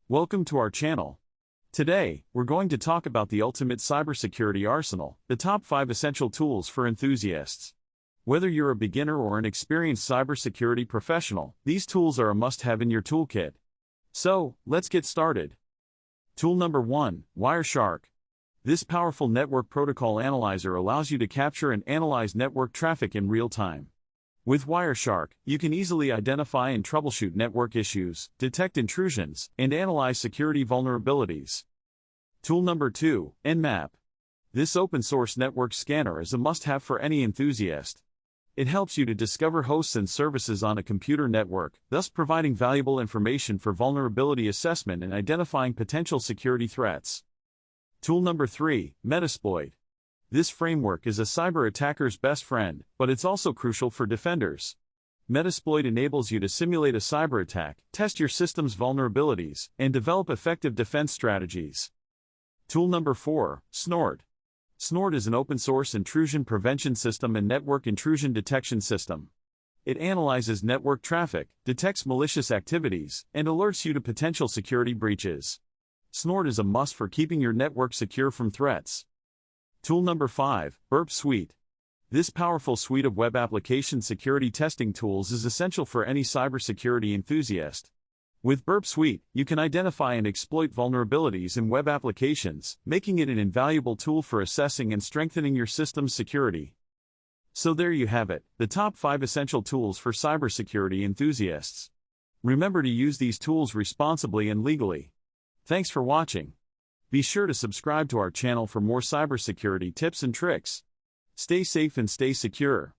Welcome to our channel. Today, we're going to talk about the ultimate cybersecurity arsenal, the top 5 essential tools for enthusiasts. Whether you're a beginner or an experienced cybersecurity professional, these tools are a must-have in your toolkit. So, let's get started. Tool number 1, Wireshark. This powerful network protocol analyzer allows you to capture and analyze network traffic in real time. With Wireshark, you can easily identify and troubleshoot network issues, detect intrusions, and analyze security vulnerabilities. Tool number 2, Nmap. This open-source network scanner is a must-have for any enthusiast. It helps you to discover hosts and services on a computer network, thus providing valuable information for vulnerability assessment and identifying potential security threats. Tool number 3, Metasploit. This framework is a cyber attacker's best friend, but it's also crucial for defenders. Metasploit enables you to simulate a cyber attack, test your system's vulnerabilities, and develop effective defense strategies. Tool number 4, Snort. Snort is an open-source intrusion prevention system and network intrusion detection system. It analyzes network traffic, detects malicious activities, and alerts you to potential security breaches. Snort is a must for keeping your network secure from threats. Tool number 5, Burp Suite. This powerful suite of web application security testing tools is essential for any cybersecurity enthusiast. With Burp Suite, you can identify and exploit vulnerabilities in web applications, making it an invaluable tool for assessing and strengthening your system's security. So there you have it, the top 5 essential tools for cybersecurity enthusiasts. Remember to use these tools responsibly and legally. Thanks for watching. Be sure to subscribe to our channel for more cybersecurity tips and tricks. Stay safe and stay secure.